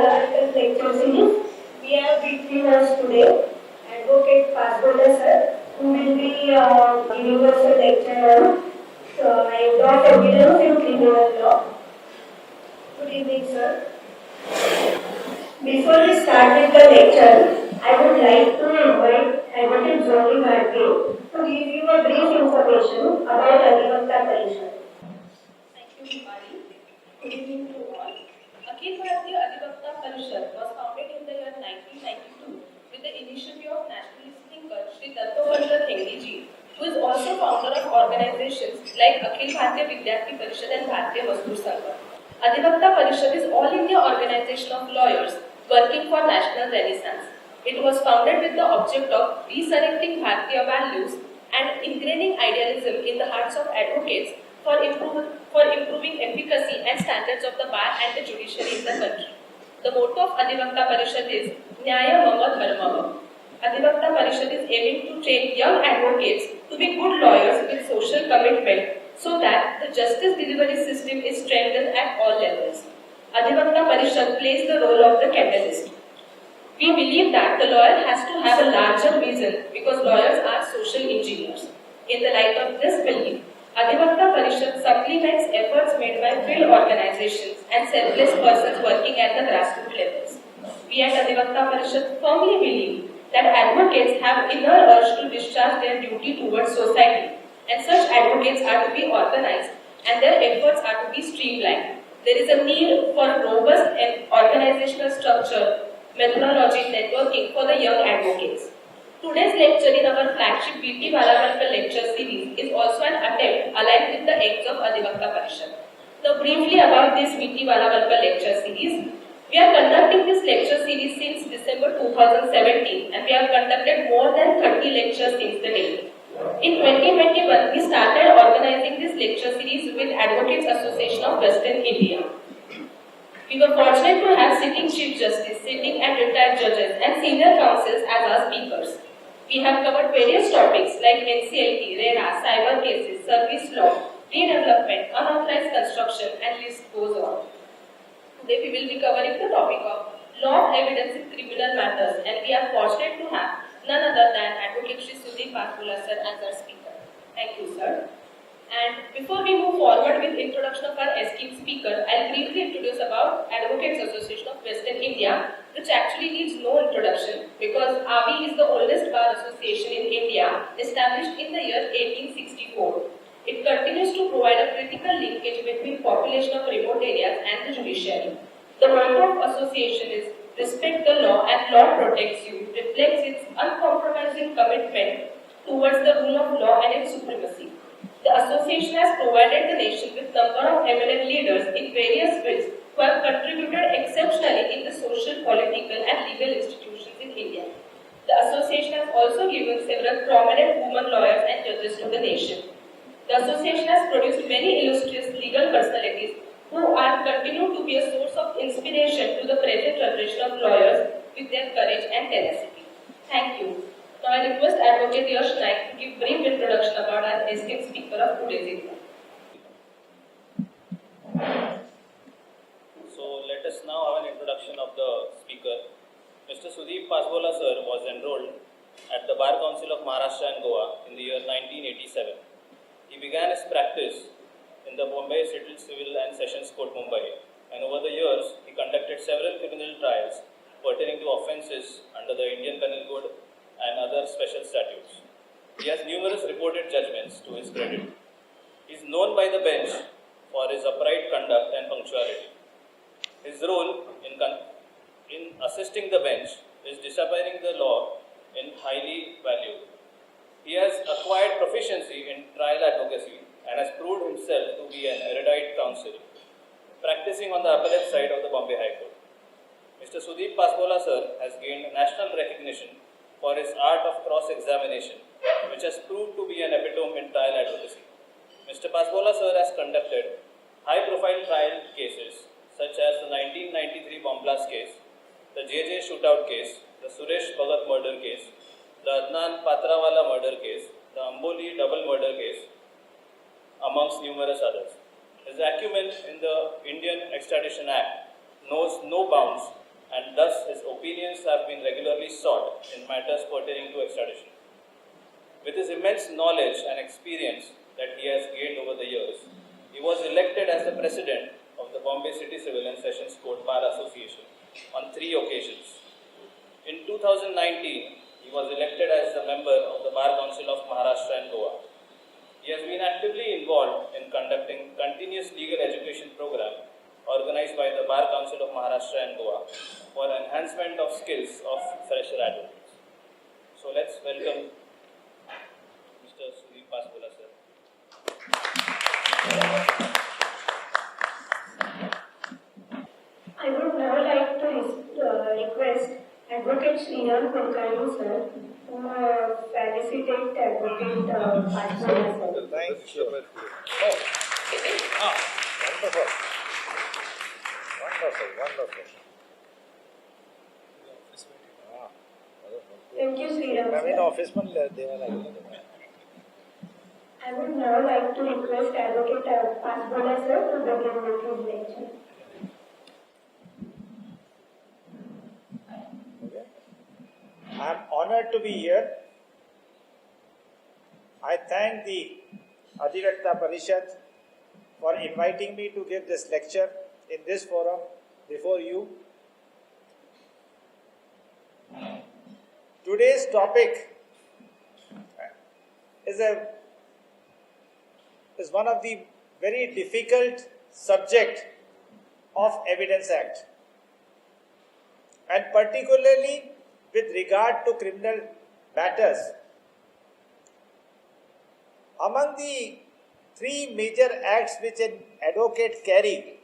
Valavarkar lecture series. We have between us today Advocate Pasbola sir, who will be giving us a lecture on draft evidence in criminal law. Good evening, sir. Before we start with the lecture, I would like to invite Advocate Jyoti Bharti to give you a brief information about Adhivakta Parishad. Thank you, Himari. Good evening to all. Akhil Bharatiya Adhivakta Parishad was founded in the year 1992 with the initiative of nationalist thinker Sri Dattopanta Thengdi, who is also founder of organizations like Akhil Bharatiya Vidyarthi Parishad and Bharatiya Mazdoor Sangh. Adhivakta Parishad is all India organization of lawyers working for national renaissance. It was founded with the object of resurrecting Bharatiya values and ingraining idealism in the hearts of advocates for improving efficacy and standards of the bar and the judiciary in the country. The motto of Adhivakta Parishad is Nyaya Mama Dharmava. Adhivakta Parishad is aiming to train young advocates to be good lawyers with social commitment so that the justice delivery system is strengthened at all levels. Adhivakta Parishad plays the role of the catalyst. We believe that the lawyer has to have a larger vision because lawyers are social engineers. In the light of this belief, Adhivakta Parishad supplements efforts made by field organizations and selfless persons working at the grassroots levels. We at Adhivakta Parishad firmly believe that advocates have inner urge to discharge their duty towards society, and such advocates are to be organized and their efforts are to be streamlined. There is a need for robust and organizational structure, methodology, networking for the young advocates. Today's lecture in our flagship B.T. Valavarkar lecture series is also an attempt aligned with the aims of Adhivakta Parishad. Now briefly about this B.T. Valavarkar lecture series. We are conducting this lecture series since December 2017 and we have conducted more than 30 lectures since the date. In 2021, we started organizing this lecture series with Advocates Association of Western India. We were fortunate to have sitting Chief Justice, sitting and retired judges and senior counsels as our speakers. We have covered various topics like NCLT, RERA, cyber cases, service law, redevelopment, unauthorized construction, and list goes on. Today we will be covering the topic of law of evidence in criminal matters, and we are fortunate to have none other than Advocate Sri Sudeep Pasbola sir as our speaker. Thank you, sir. And before we move forward with introduction of our esteemed speaker, I'll briefly introduce about Advocates Association of Western India, which actually needs no introduction because AVI is the oldest bar association in India, established in the year 1864. It continues to provide a critical linkage between population of remote areas and the judiciary. The motto of association is respect the law and law protects you, reflects its uncompromising commitment towards the rule of law and its supremacy. The association has provided the nation with number of eminent leaders in various fields who have contributed exceptionally in the social, political and legal institutions in India. The association has also given several prominent women lawyers and judges to the nation. The association has produced many illustrious legal personalities who are continue to be a source of inspiration to the present generation of lawyers with their courage and tenacity. Thank you. Now I request Advocate Yash Naik to give brief introduction about our esteemed speaker of today's event. So let us now have an introduction of the speaker. Mr. Sudeep Pasbola sir was enrolled at the Bar Council of Maharashtra and Goa in the year 1987. He began his practice in the Bombay Civil and Sessions Court, Mumbai, and over the years he conducted several criminal trials pertaining to offences under the Indian Penal Code and other special statutes. He has numerous reported judgments to his credit. He is known by the bench for his upright conduct and punctuality. His role in assisting the bench is disappearing the law in highly valued. He has acquired proficiency in trial advocacy and has proved himself to be an erudite counsel, practicing on the appellate side of the Bombay High Court. Mr. Sudeep Pasbola sir has gained national recognition for his art of cross-examination, which has proved to be an epitome in trial advocacy. Mr. Pasbola sir has conducted high-profile trial cases such as the 1993 bomb blast case, the JJ shootout case, the Suresh Bhagat murder case, the Adnan Patrawala murder case, the Amboli double murder case, amongst numerous others. His acumen in the Indian Extradition Act knows no bounds and thus his opinions have been regularly sought in matters pertaining to extradition. With his immense knowledge and experience that he has gained over the years, he was elected as the president of the Bombay City Civil and Sessions Court Bar Association on 3 occasions. In 2019, he was elected as the member of the Bar Council of Maharashtra and Goa. He has been actively involved in conducting continuous legal education program organized by the Bar Council of Maharashtra and Goa for enhancement of skills of fresher advocates. So let's welcome Mr. Sudhir Pasbola, sir. I would now like to request Advocate Sriram Kulkarni sir to felicitate Advocate Pasbola sir. Thank you. Wonderful. Thank you, Sriram Naveen sir. Office पण देवा लागेल. I would now like to request Advocate Pasbola sir to begin with his lecture. I am honored to be here. I thank the Adhikatta Parishad for inviting me to give this lecture in this forum before you. Today's topic is one of the very difficult subject of Evidence Act, and particularly with regard to criminal matters. Among the 3 major acts which an advocate carry,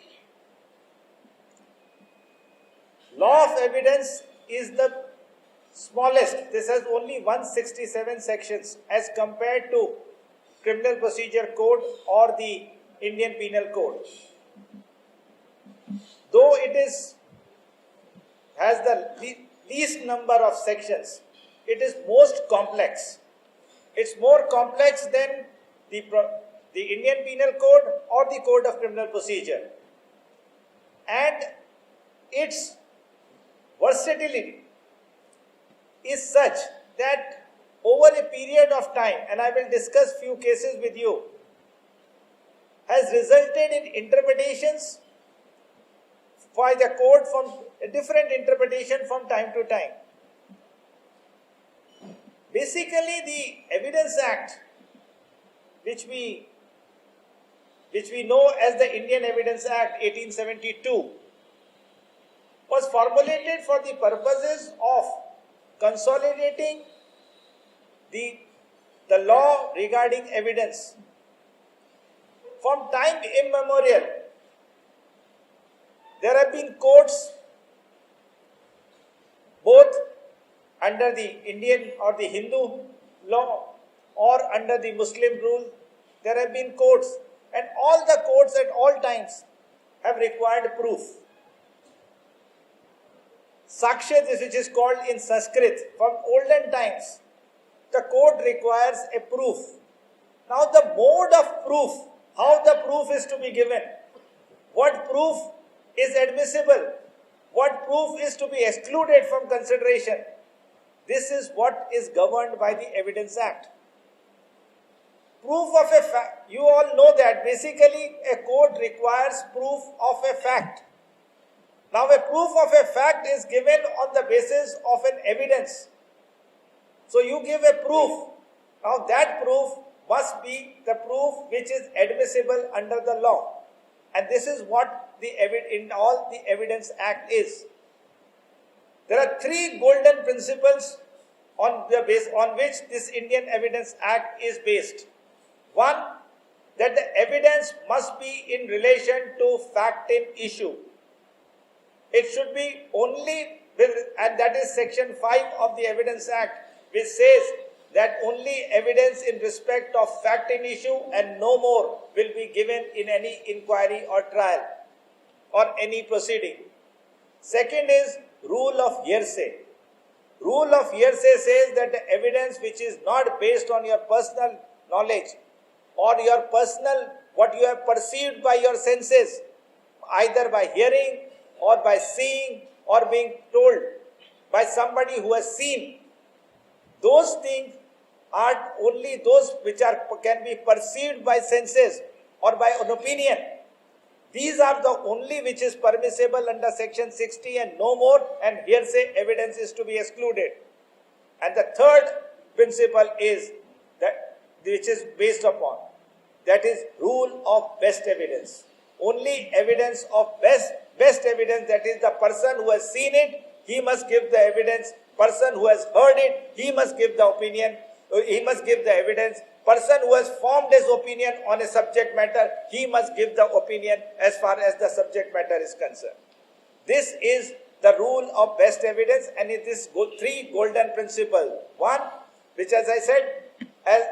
law of evidence is the smallest. This has only 167 sections as compared to Criminal Procedure Code or the Indian Penal Code. Though it has the least number of sections, it is most complex. It's more complex than the Indian Penal Code or the Code of Criminal Procedure. And its versatility is such that over a period of time, and I will discuss few cases with you, has resulted in interpretations by the court from a different interpretation from time to time. Basically, the Evidence Act, which we know as the Indian Evidence Act 1872, was formulated for the purposes of consolidating the law regarding evidence. From time immemorial, there have been courts both under the Indian or the Hindu law or under the Muslim rule. There have been courts, and all the courts at all times have required proof. Sakshya, which is called in Sanskrit, from olden times, the court requires a proof. Now the mode of proof, how the proof is to be given, what proof is admissible, what proof is to be excluded from consideration, this is what is governed by the Evidence Act. Proof of a fact, you all know that basically a court requires proof of a fact. Now a proof of a fact is given on the basis of an evidence. So you give a proof. Now that proof must be the proof which is admissible under the law. And this is what in all the Evidence Act is. There are 3 golden principles on which this Indian Evidence Act is based. One, that the evidence must be in relation to fact in issue. It should be only, and that is section 5 of the Evidence Act, which says that only evidence in respect of fact in issue and no more will be given in any inquiry or trial or any proceeding. Second is rule of hearsay. Rule of hearsay says that the evidence which is not based on your personal knowledge or your personal, what you have perceived by your senses, either by hearing or by seeing or being told by somebody who has seen, those things are only those which can be perceived by senses or by an opinion. These are the only which is permissible under section 60 and no more, and hearsay evidence is to be excluded. And the third principle is that which is based upon, that is rule of best evidence. Only evidence of best evidence, that is the person who has seen it, he must give the evidence. Person who has heard it, he must give the opinion, he must give the evidence. Person who has formed his opinion on a subject matter, he must give the opinion as far as the subject matter is concerned. This is the rule of best evidence, and it is three golden principles. One, which as I said, as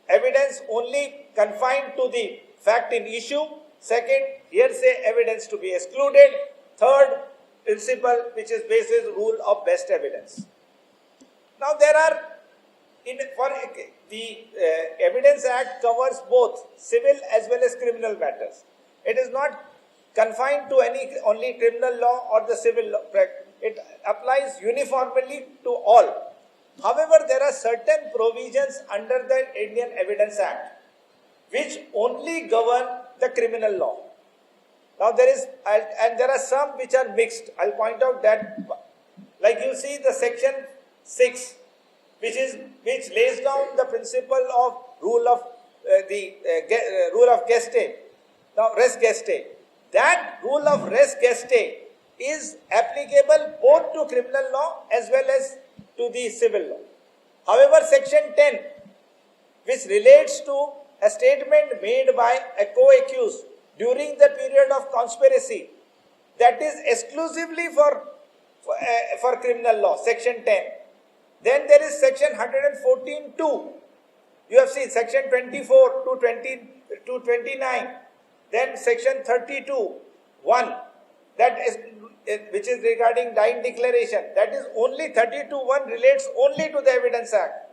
evidence only confined to the fact in issue. Second, hearsay evidence to be excluded. Third principle, which is basis rule of best evidence. Now there are, the Evidence Act covers both civil as well as criminal matters. It is not confined to only criminal law or the civil law. It applies uniformly to all. However, there are certain provisions under the Indian Evidence Act which only govern the criminal law. Now there are some which are mixed. I'll point out that, like you see the section 6, which lays down the principle of rule of geste. Now res geste. That rule of res geste is applicable both to criminal law as well as to the civil law. However, section 10, which relates to a statement made by a co-accused during the period of conspiracy, that is exclusively for criminal law, section 10. Then there is section 114(2). You have seen section 24 to 29. Then section 32(1), that is which is regarding dying declaration. That is only 32(1) relates only to the Evidence Act.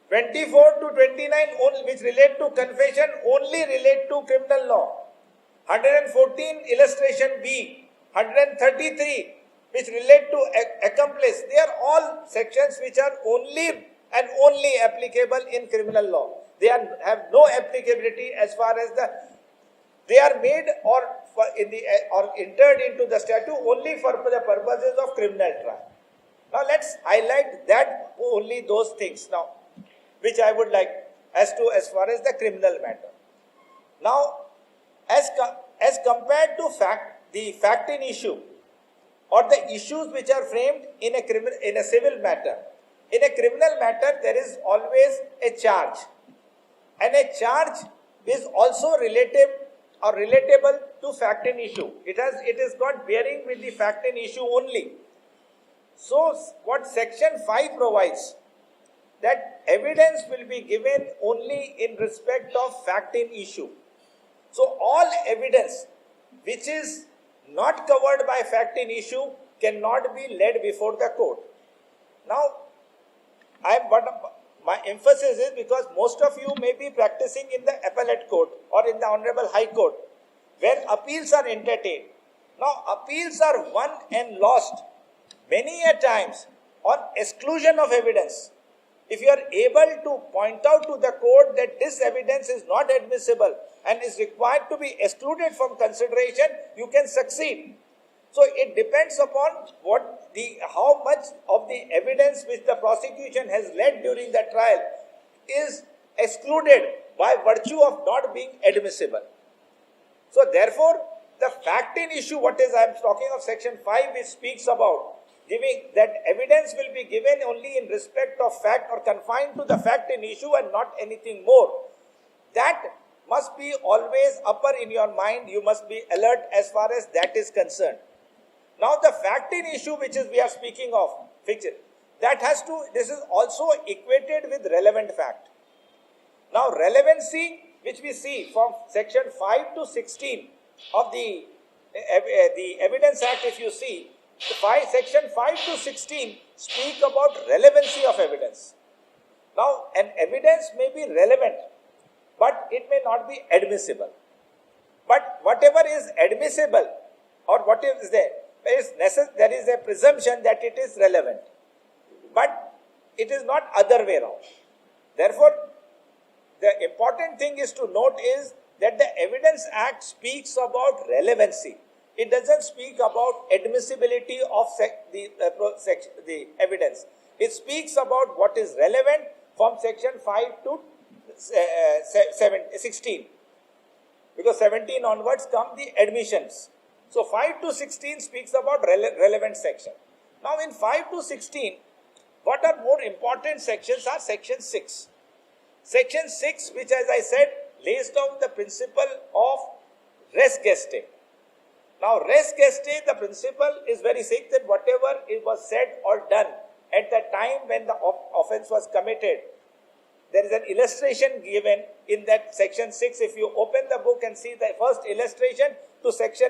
24 to 29 which relate to confession only relate to criminal law. 114 illustration B, 133 which relate to accomplice. They are all sections which are only applicable in criminal law. They have no applicability as far as they are made or entered into the statute only for the purposes of criminal trial. Now let's highlight that only those things now, which I would like as far as the criminal matter. Now, as compared to the fact in issue or the issues which are framed in a civil matter, in a criminal matter there is always a charge, and a charge is also relatable to fact in issue. It is got bearing with the fact in issue only. So what section 5 provides, that evidence will be given only in respect of fact in issue. So all evidence which is not covered by fact in issue cannot be led before the court. Now, my emphasis is because most of you may be practicing in the appellate court or in the Honorable High Court, where appeals are entertained. Now, appeals are won and lost many a times on exclusion of evidence. If you are able to point out to the court that this evidence is not admissible and is required to be excluded from consideration, you can succeed. So it depends upon how much of the evidence which the prosecution has led during the trial is excluded by virtue of not being admissible. So therefore, the fact in issue, I am talking of section 5, which speaks about giving that evidence will be given only in respect of fact or confined to the fact in issue and not anything more. That must be always upper in your mind. You must be alert as far as that is concerned. Now the fact in issue which we are speaking of, this is also equated with relevant fact. Now relevancy, which we see from section 5 to 16 of the Evidence Act, if you see, section 5 to 16 speak about relevancy of evidence. Now, an evidence may be relevant, but it may not be admissible. But whatever is admissible or what is there, there is a presumption that it is relevant. But it is not other way around. Therefore, the important thing is to note is that the Evidence Act speaks about relevancy. It doesn't speak about admissibility of the evidence. It speaks about what is relevant from section 5 to 16. Because 17 onwards come the admissions. So 5 to 16 speaks about relevant section. Now in 5 to 16, what are more important sections are section 6. Section 6, which as I said, lays down the principle of res gestae. Now res gestae, the principle is very sick that whatever it was said or done at the time when the offense was committed, there is an illustration given in that section 6. If you open the book and see the first illustration to section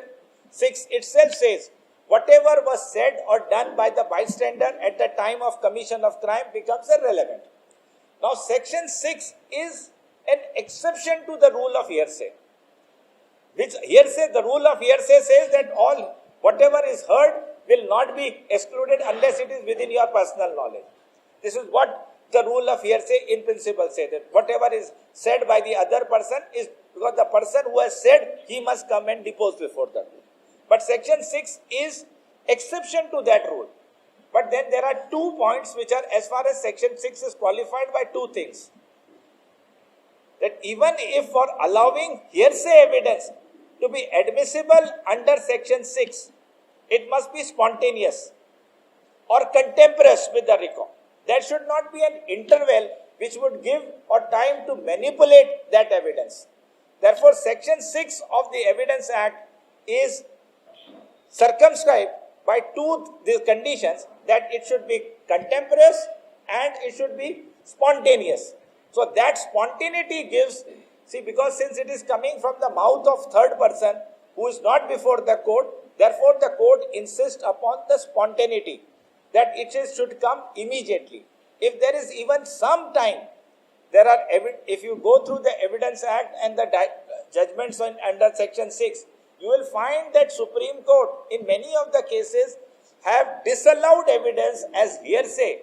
6 itself says, whatever was said or done by the bystander at the time of commission of crime becomes irrelevant. Now section 6 is an exception to the rule of hearsay. Which hearsay, the rule of hearsay says that whatever is heard will not be excluded unless it is within your personal knowledge. This is what the rule of hearsay in principle says, that whatever is said by the other person is because the person who has said, he must come and depose before the rule. But section 6 is exception to that rule. But then there are 2 points which are, as far as section 6 is qualified by 2 things. That even if for allowing hearsay evidence to be admissible under section 6, it must be spontaneous or contemporaneous with the record. There should not be an interval which would give or time to manipulate that evidence. Therefore, section 6 of the Evidence Act is circumscribed by 2 these conditions, that it should be contemporaneous and it should be spontaneous. So that spontaneity gives, because since it is coming from the mouth of third person who is not before the court, therefore the court insists upon the spontaneity, that it should come immediately. If there is even some time, if you go through the Evidence Act and the judgments under section 6, you will find that Supreme Court in many of the cases have disallowed evidence as hearsay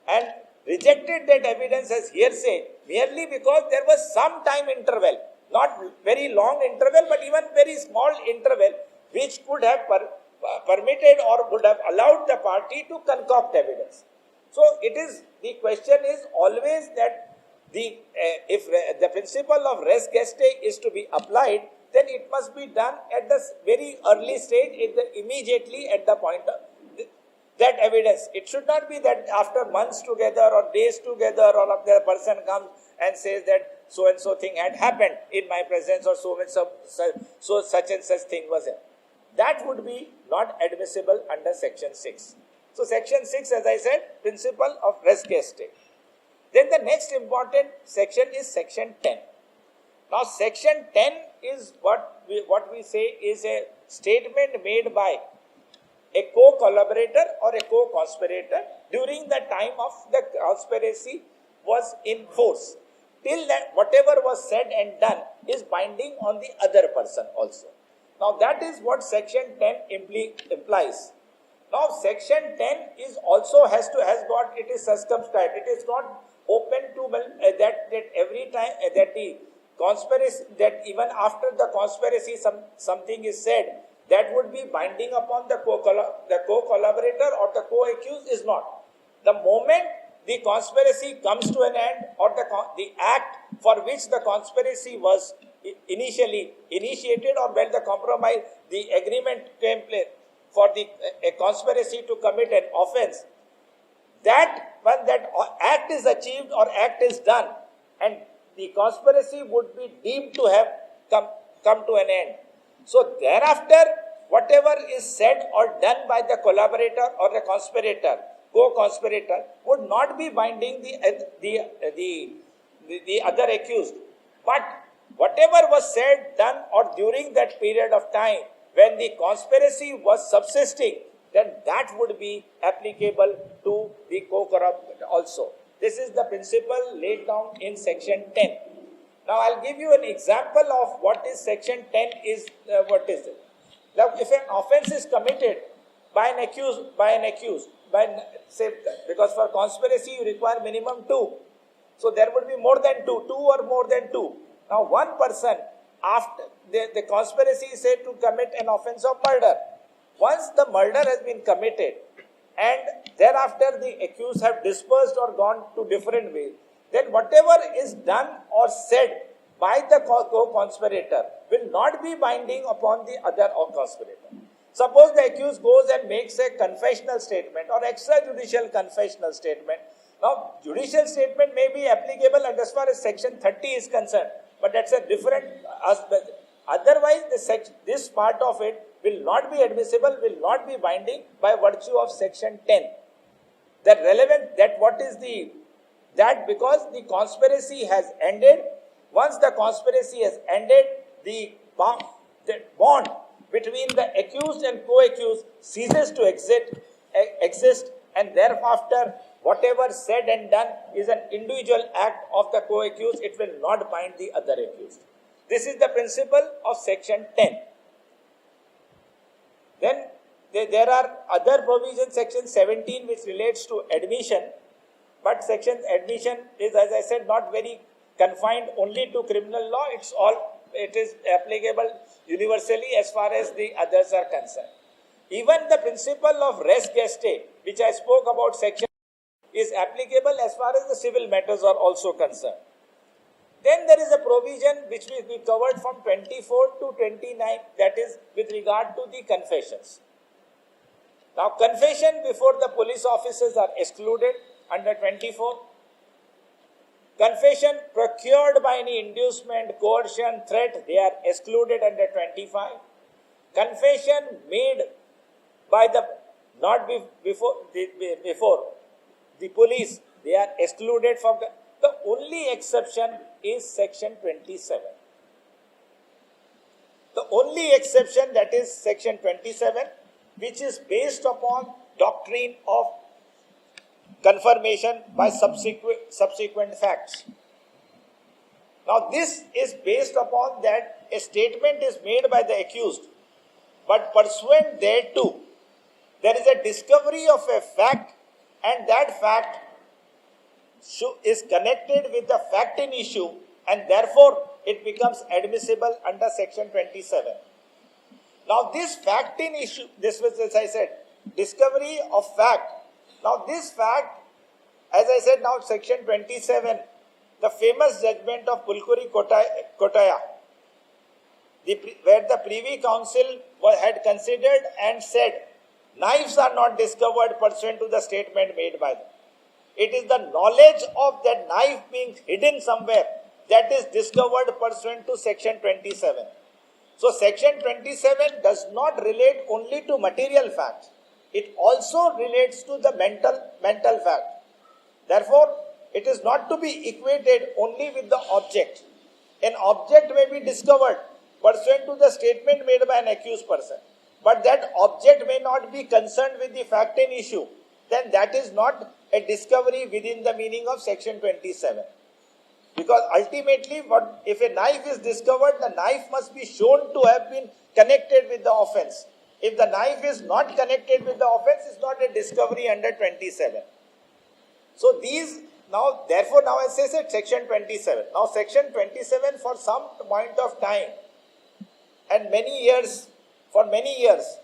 and rejected that evidence as hearsay merely because there was some time interval, not very long interval, but even very small interval, which could have permitted or would have allowed the party to concoct evidence. So the question is always that if the principle of res gestae is to be applied, then it must be done at the very early stage, immediately at the point of that evidence. It should not be that after months together or days together, or if the person comes and says that so and so thing had happened in my presence, or so such and such thing was there. That would be not admissible under section 6. So section 6, as I said, principle of res gestae. Then the next important section is section 10. Now section 10 is what we say is a statement made by a co-collaborator or a co-conspirator during the time of the conspiracy was in force. Till that, whatever was said and done is binding on the other person also. Now that is what section 10 implies. Now section 10 is also has got, it is circumscribed. It is not open to that every time that the conspiracy, that even after the conspiracy something is said, that would be binding upon the co-collaborator or the co-accused is not. The moment the conspiracy comes to an end, or the act for which the conspiracy was initially initiated, or when the compromise, the agreement came place for a conspiracy to commit an offense, that when that act is achieved or act is done, and the conspiracy would be deemed to have come to an end. So thereafter, whatever is said or done by the collaborator or the conspirator, co-conspirator, would not be binding the other accused. But whatever was said, done, or during that period of time when the conspiracy was subsisting, then that would be applicable to the co-corrupt also. This is the principle laid down in section 10. Now I'll give you an example of what is section 10 is, what is it. Now if an offense is committed by an accused, say, because for conspiracy you require minimum 2. So there would be more than 2 or more than 2. Now one person, after the conspiracy is said to commit an offense of murder. Once the murder has been committed and thereafter the accused have dispersed or gone to different ways, then whatever is done or said by the co-conspirator will not be binding upon the other conspirator. Suppose the accused goes and makes a confessional statement or extrajudicial confessional statement. Now, judicial statement may be applicable and as far as section 30 is concerned, but that's a different aspect. Otherwise, this part of it will not be admissible, will not be binding by virtue of section 10. That relevant, that what is that because the conspiracy has ended, once the conspiracy has ended, the bond between the accused and co-accused ceases to exist, and thereafter whatever said and done is an individual act of the co-accused, it will not bind the other accused. This is the principle of section 10. Then there are other provisions, section 17, which relates to admission, but section admission is, as I said, not very confined only to criminal law, it is applicable universally as far as the others are concerned. Even the principle of res gestae, which I spoke about section, is applicable as far as the civil matters are also concerned. Then there is a provision which we covered from 24 to 29, that is with regard to the confessions. Now, confession before the police officers are excluded under 24. Confession procured by any inducement, coercion, threat, they are excluded under 25. Confession made by before the police, they are excluded from the only exception is section 27. The only exception, that is section 27, which is based upon doctrine of confirmation by subsequent facts. Now this is based upon that a statement is made by the accused, but pursuant thereto, there is a discovery of a fact, and that fact is connected with the fact in issue, and therefore it becomes admissible under section 27. Now this fact in issue, this was, as I said, discovery of fact. Now this fact, as I said, now section 27, the famous judgment of Pulkuri Kotaya, where the Privy Council had considered and said, knives are not discovered pursuant to the statement made by them. It is the knowledge of that knife being hidden somewhere that is discovered pursuant to section 27. So section 27 does not relate only to material facts. It also relates to the mental fact. Therefore, it is not to be equated only with the object. An object may be discovered pursuant to the statement made by an accused person, but that object may not be concerned with the fact in issue. Then that is not a discovery within the meaning of section 27. Because ultimately, if a knife is discovered, the knife must be shown to have been connected with the offense. If the knife is not connected with the offense, it's not a discovery under 27. So therefore now as I said, section 27. Now section 27 for some point of time and for many years,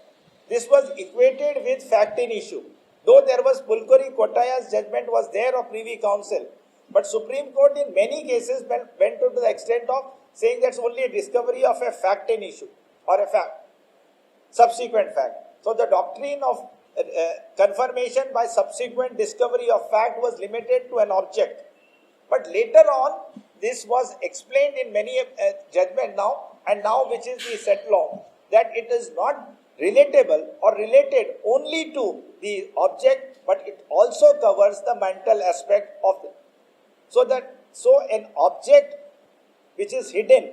this was equated with fact in issue. Though there was Pulkuri Kotaya's judgment was there of Privy Council, but Supreme Court in many cases went to the extent of saying that's only a discovery of a fact in issue or a subsequent fact. So the doctrine of confirmation by subsequent discovery of fact was limited to an object. But later on, this was explained in many judgment now which is the set law, that it is not relatable or related only to the object, but it also covers the mental aspect of it. So an object which is hidden,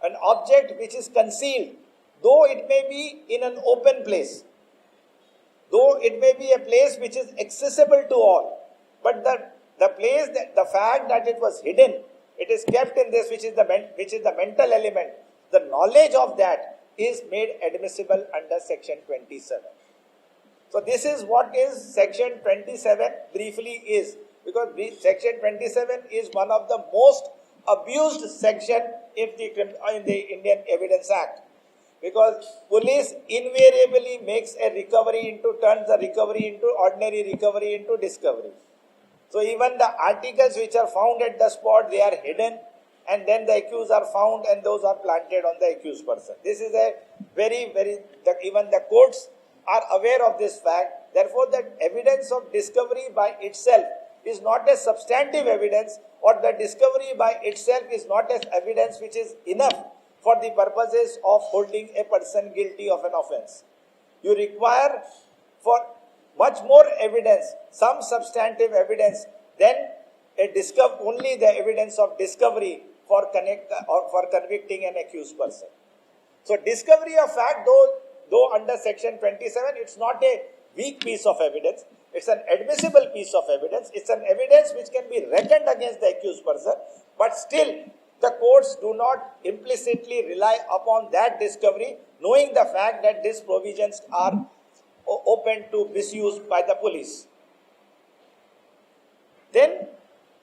an object which is concealed, though it may be in an open place, though it may be a place which is accessible to all, but the place, the fact that it was hidden, it is kept in this, which is the mental element, the knowledge of that is made admissible under section 27. So this is what is section 27 briefly is, because section 27 is one of the most abused section in the Indian Evidence Act, because police invariably makes a turns the recovery into ordinary recovery into discovery. So even the articles which are found at the spot, they are hidden, and then the accused are found and those are planted on the accused person. This is a even the courts are aware of this fact. Therefore, that evidence of discovery by itself is not a substantive evidence, or the discovery by itself is not as evidence which is enough for the purposes of holding a person guilty of an offense. You require for much more evidence, some substantive evidence, than only the evidence of discovery for convicting an accused person. So discovery of fact, though under section 27, it's not a weak piece of evidence. It's an admissible piece of evidence. It's an evidence which can be reckoned against the accused person, but still the courts do not implicitly rely upon that discovery, knowing the fact that these provisions are open to misuse by the police. Then,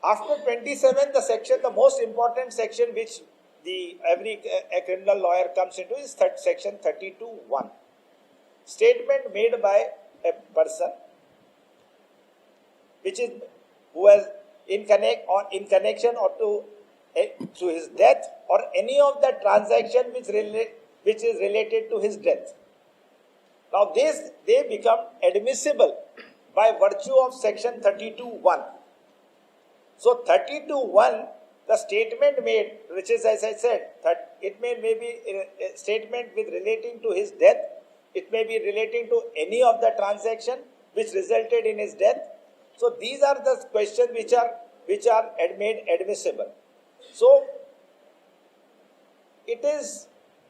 after 27, the most important section which a criminal lawyer comes into is section 32(1). Statement made by a person who has in connection or to his death, or any of the transaction which is related to his death. Now they become admissible by virtue of section 32(1). So 32(1), the statement made, which is, as I said, that it may be a statement with relating to his death, it may be relating to any of the transaction which resulted in his death. So these are the questions which are made admissible. So it is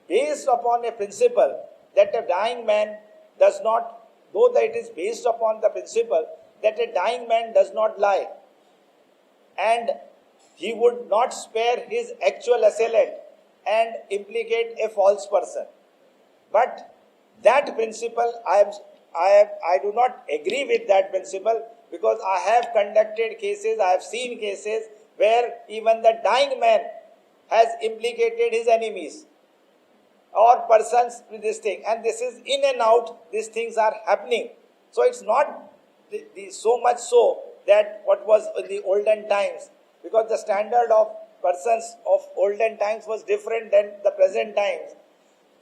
based upon a principle that a dying man does not, though that it is based upon the principle that a dying man does not lie, and he would not spare his actual assailant and implicate a false person. But that principle, I do not agree with that principle, because I have conducted cases, I have seen cases where even the dying man has implicated his enemies or persons with this thing, and this is in and out, these things are happening. So it's not so much so that what was in the olden times, because the standard of persons of olden times was different than the present times.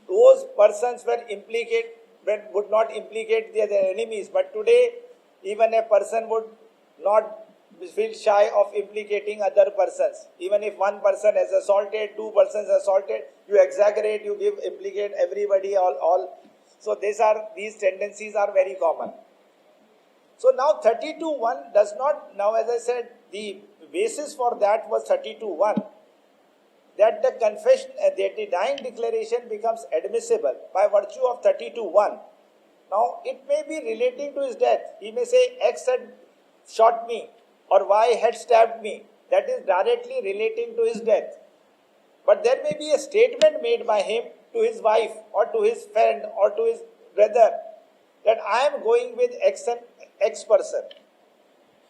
Those persons would not implicate their enemies, but today even a person would not feel shy of implicating other persons. Even if one person has assaulted, two persons assaulted, you exaggerate, you implicate everybody, all. So these tendencies are very common. So now 32(1) does not, now as I said, the basis for that was 32(1), that the confession, that the dying declaration becomes admissible by virtue of 32(1). Now it may be relating to his death. He may say X had shot me or Y had stabbed me. That is directly relating to his death. But there may be a statement made by him to his wife or to his friend or to his brother that I am going with X person.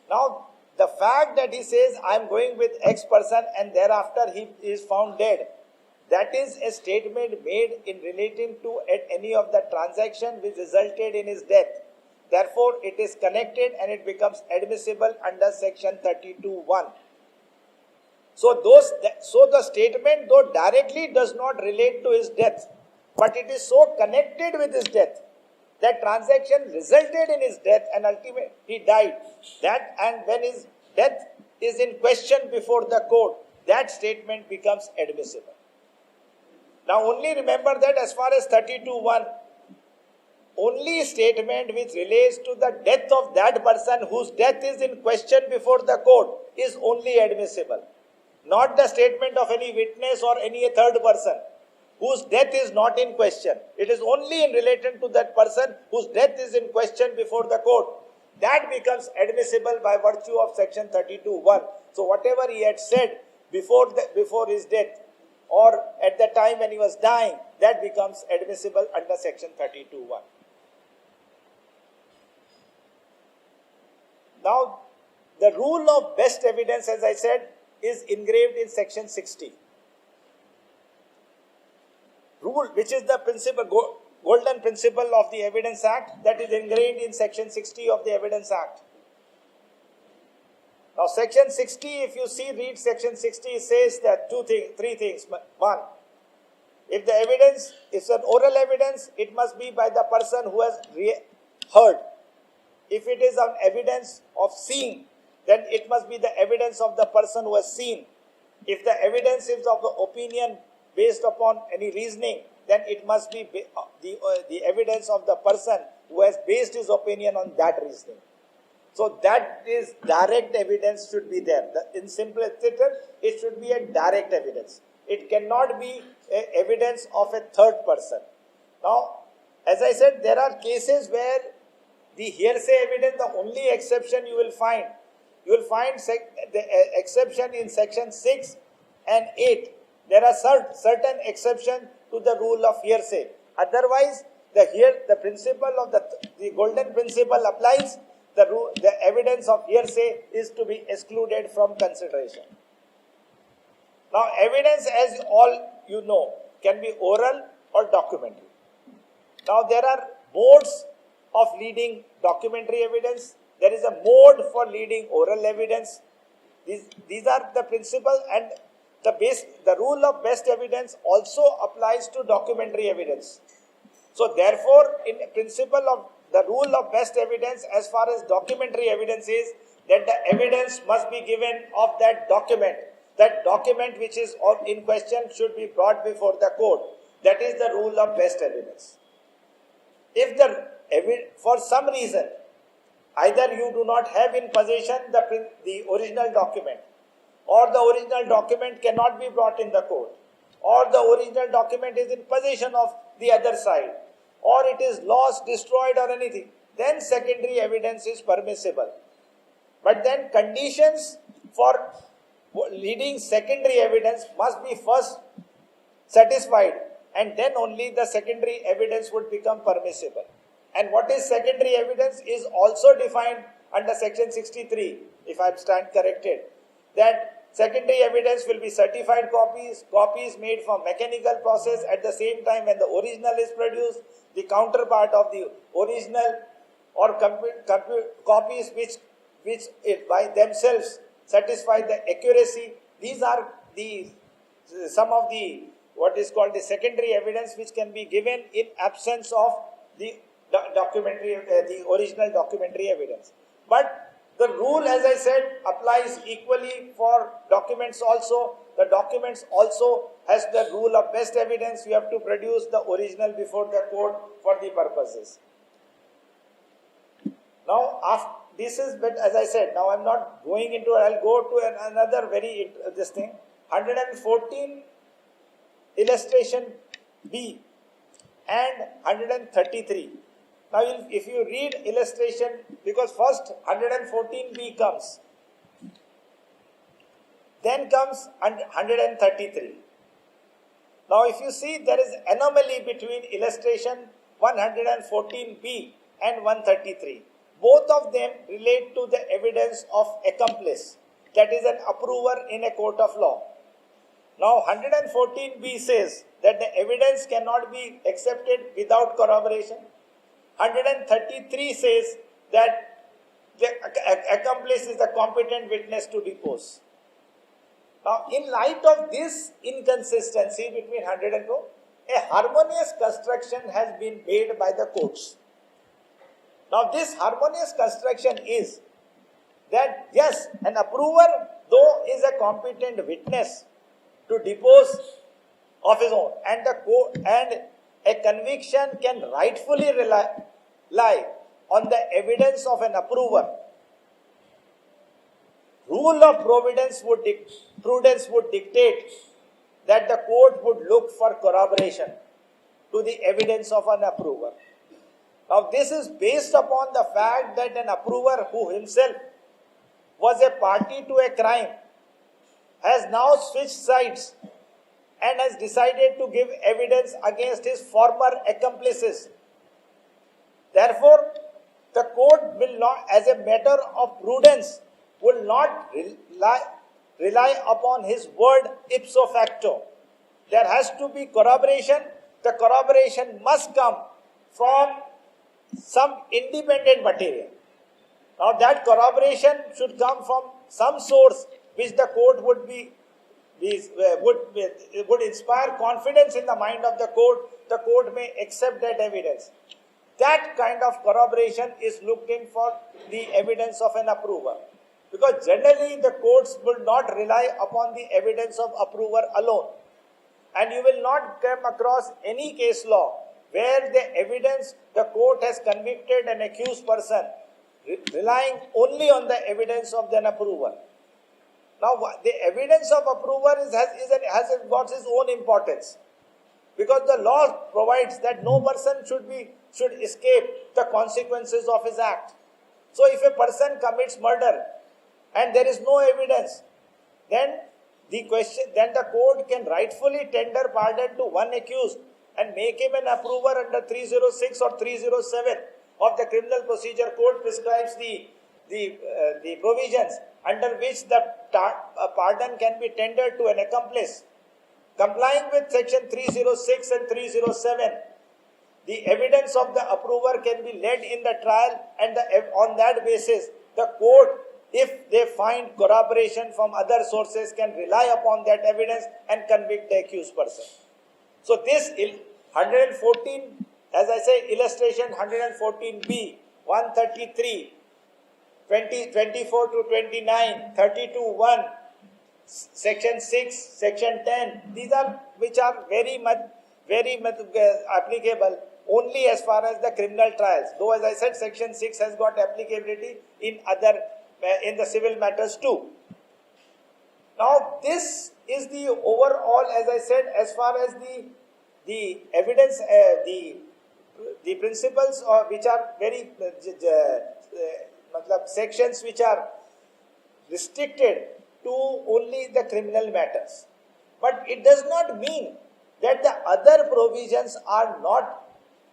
Now the fact that he says I am going with X person and thereafter he is found dead, that is a statement made in relating to any of the transaction which resulted in his death. Therefore, it is connected and it becomes admissible under section 32(1). So the statement, though directly does not relate to his death, but it is so connected with his death, that transaction resulted in his death and ultimately he died. That, and when his death is in question before the court, that statement becomes admissible. Now only remember that as far as 32(1), only statement which relates to the death of that person whose death is in question before the court is only admissible. Not the statement of any witness or any third person whose death is not in question. It is only in relation to that person whose death is in question before the court. That becomes admissible by virtue of section 32(1). So whatever he had said before his death or at the time when he was dying, that becomes admissible under section 32(1). Now, the rule of best evidence, as I said, is engraved in section 60. Rule, which is the principle, golden principle of the Evidence Act, that is engraved in section 60 of the Evidence Act. Now, section 60, if you read section 60, it says that three things. One, if the evidence is an oral evidence, it must be by the person who has heard. If it is an evidence of seeing, then it must be the evidence of the person who has seen. If the evidence is of the opinion based upon any reasoning, then it must be the evidence of the person who has based his opinion on that reasoning. So that is direct evidence should be there. In simplicity, it should be a direct evidence. It cannot be evidence of a third person. Now, as I said, there are cases where the hearsay evidence, the only exception you will find the exception in section 6 and 8. There are certain exceptions to the rule of hearsay. Otherwise, the principle of the golden principle applies. The evidence of hearsay is to be excluded from consideration. Now, evidence, as all you know, can be oral or documentary. Now, there are modes of leading documentary evidence. There is a mode for leading oral evidence. These are the principles, and the rule of best evidence also applies to documentary evidence. So, therefore, in principle of the rule of best evidence as far as documentary evidence is that the evidence must be given of that document. That document which is in question should be brought before the court. That is the rule of best evidence. If for some reason, either you do not have in possession the original document, or the original document cannot be brought in the court, or the original document is in possession of the other side, or it is lost, destroyed or anything, then secondary evidence is permissible. But then conditions for leading secondary evidence must be first satisfied, and then only the secondary evidence would become permissible. And what is secondary evidence is also defined under section 63, if I stand corrected, that secondary evidence will be certified copies made from mechanical process at the same time when the original is produced, the counterpart of the original, or copies which by themselves satisfy the accuracy. These are some of the what is called the secondary evidence which can be given in absence of the original documentary evidence. But the rule, as I said, applies equally for documents also. The documents also has the rule of best evidence. You have to produce the original before the court for the purposes. Now, this is, but as I said, now I'm not going into it. I'll go to another very interesting 114 illustration B and 133. Now, if you read illustration, because first 114B comes, then comes 133. Now, if you see, there is anomaly between illustration 114B and 133. Both of them relate to the evidence of accomplice, that is an approver in a court of law. Now, 114B says that the evidence cannot be accepted without corroboration. 133 says that the accomplice is the competent witness to depose. Now, in light of this inconsistency between 100 and 2, a harmonious construction has been made by the courts. Now, this harmonious construction is that yes, an approver, though, is a competent witness to depose of his own, and a conviction can rightfully lie on the evidence of an approver. Rule of prudence would dictate that the court would look for corroboration to the evidence of an approver. Now, this is based upon the fact that an approver who himself was a party to a crime has now switched sides and has decided to give evidence against his former accomplices. Therefore, the court will not, as a matter of prudence, will not rely upon his word ipso facto. There has to be corroboration. The corroboration must come from some independent material. Now that corroboration should come from some source which the court would inspire confidence in the mind of the court. The court may accept that evidence. That kind of corroboration is looked in for the evidence of an approver. Because generally the courts will not rely upon the evidence of approver alone. And you will not come across any case law where the evidence, the court has convicted an accused person relying only on the evidence of an approver. Now, the evidence of approver has got its own importance, because the law provides that no person should escape the consequences of his act. So, if a person commits murder and there is no evidence, then the court can rightfully tender pardon to one accused and make him an approver under 306 or 307 of the Criminal Procedure Code prescribes the provisions under which the pardon can be tendered to an accomplice. Complying with section 306 and 307, the evidence of the approver can be led in the trial, and on that basis, the court, if they find corroboration from other sources, can rely upon that evidence and convict the accused person. So this 114, as I say, illustration 114b, 133, 24 to 29, 32(1), section 6, section 10, these are which are very much applicable only as far as the criminal trials. Though, as I said, section 6 has got applicability in the civil matters too. Now, this is the overall, as I said, as far as the evidence, the principles which are very sections which are restricted to only the criminal matters. But it does not mean that the other provisions are not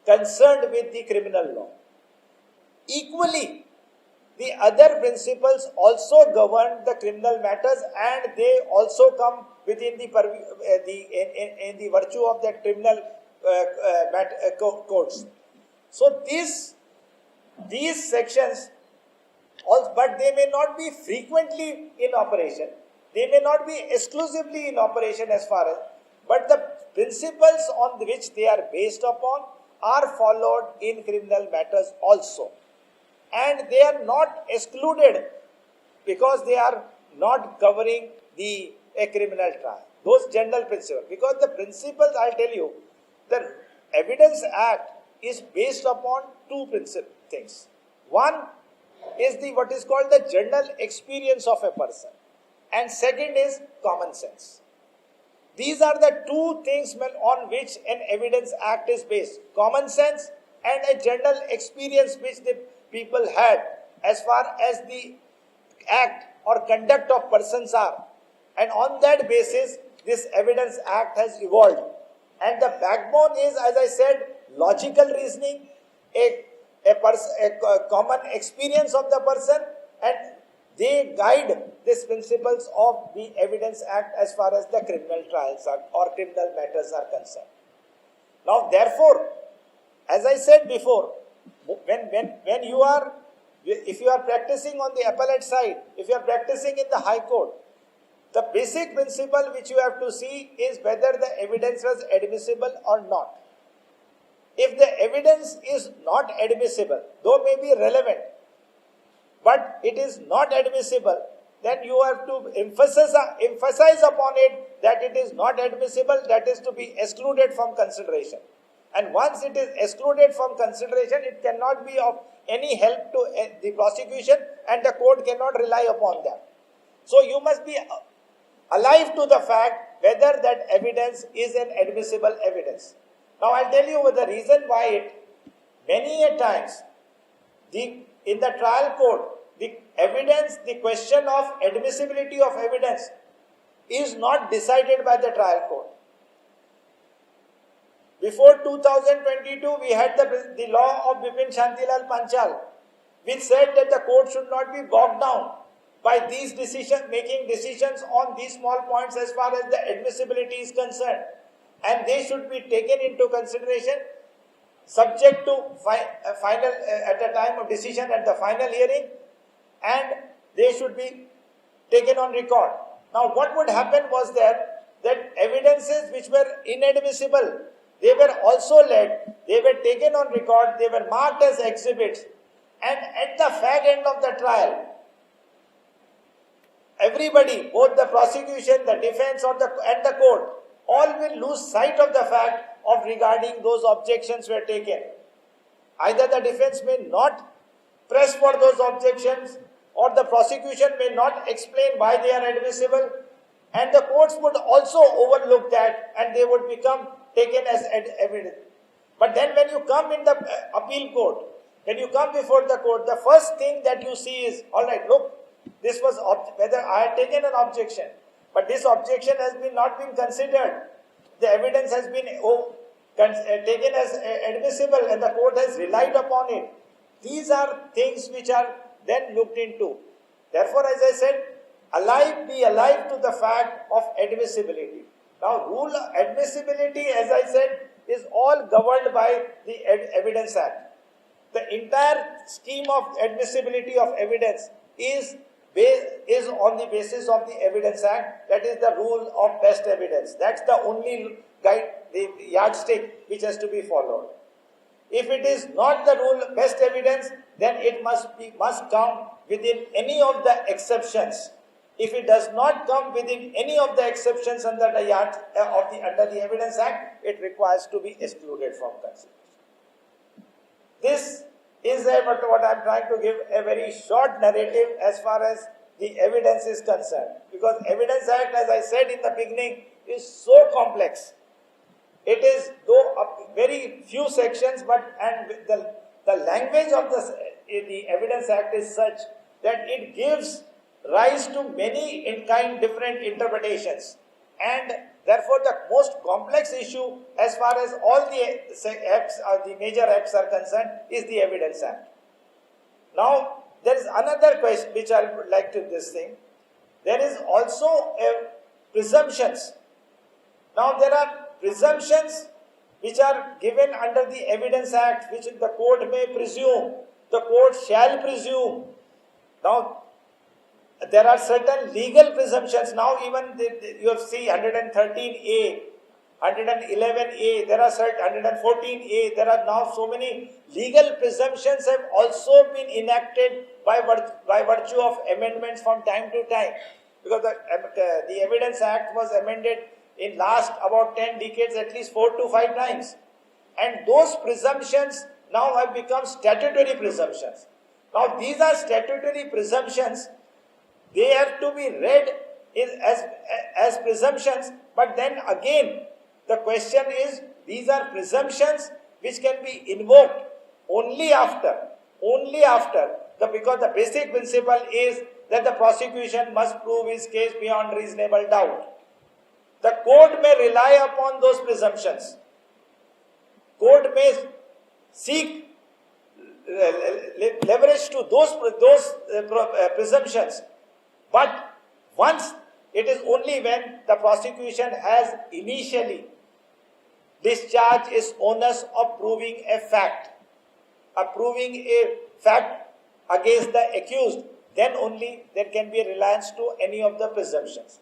concerned with the criminal law. Equally, the other principles also govern the criminal matters, and they also come within the virtue of the criminal codes. So these sections, but they may not be frequently in operation. They may not be exclusively in operation but the principles on which they are based upon are followed in criminal matters also. And they are not excluded because they are not covering a criminal trial. Those general principles. Because the principles, I'll tell you, the Evidence Act is based upon two things. One is what is called the general experience of a person, and second is common sense. These are the two things on which an Evidence Act is based: common sense and a general experience which the people had as far as the act or conduct of persons are. And on that basis, this Evidence Act has evolved. And the backbone is, as I said, logical reasoning, a common experience of the person, and they guide these principles of the Evidence Act as far as the criminal trials or criminal matters are concerned. Now, therefore, as I said before, when you are, if you are practicing on the appellate side, if you are practicing in the High Court, the basic principle which you have to see is whether the evidence was admissible or not. If the evidence is not admissible, though may be relevant, but it is not admissible, then you have to emphasize upon it that it is not admissible, that is to be excluded from consideration. And once it is excluded from consideration, it cannot be of any help to the prosecution, and the court cannot rely upon that. So you must be alive to the fact whether that evidence is an admissible evidence. Now I'll tell you the reason why many a times in the trial court, the question of admissibility of evidence is not decided by the trial court. Before 2022, we had the law of Bipin Shantilal Panchal, which said that the court should not be bogged down by these making decisions on these small points as far as the admissibility is concerned, and they should be taken into consideration subject to final at the time of decision at the final hearing, and they should be taken on record. Now what would happen was that evidences which were inadmissible, they were also they were taken on record, they were marked as exhibits, and at the fag end of the trial, everybody, both the prosecution, the defense and the court, all will lose sight of the fact of regarding those objections were taken. Either the defense may not press for those objections, or the prosecution may not explain why they are admissible, and the courts would also overlook that and they would become taken as evidence. But then when you come in the appeal court, when you come before the court, the first thing that you see is, alright, look, this was whether I had taken an objection, but this objection has not been considered. The evidence has been taken as admissible and the court has relied upon it. These are things which are then looked into. Therefore, as I said, be alive to the fact of admissibility. Now, rule admissibility, as I said, is all governed by the Evidence Act. The entire scheme of admissibility of evidence is on the basis of the Evidence Act. That is the rule of best evidence. That's the only guide, the yardstick which has to be followed. If it is not the rule of best evidence, then it must come within any of the exceptions. If it does not come within any of the exceptions under the Evidence Act, it requires to be excluded from consideration. This is what I am trying to give a very short narrative as far as the evidence is concerned. Because Evidence Act, as I said in the beginning, is so complex. It is though very few sections, and the language of the Evidence Act is such that it gives rise to many different interpretations, and therefore the most complex issue as far as all the major acts are concerned is the Evidence Act. Now there is another question which I would like to there is also presumptions. Now there are presumptions which are given under the Evidence Act, which the court may presume, the court shall presume. Now there are certain legal presumptions. Now even you see 113A, 111A, there are certain 114A, there are now so many legal presumptions have also been enacted by virtue of amendments from time to time. Because the Evidence Act was amended in last about 10 decades at least 4 to 5 times. And those presumptions now have become statutory presumptions. Now these are statutory presumptions. They have to be read as presumptions, but then again, the question is, these are presumptions which can be invoked only after, because the basic principle is that the prosecution must prove his case beyond reasonable doubt. The court may rely upon those presumptions. Court may seek leverage to those presumptions. But once it is only when the prosecution has initially discharged its onus of proving a fact against the accused, then only there can be a reliance to any of the presumptions.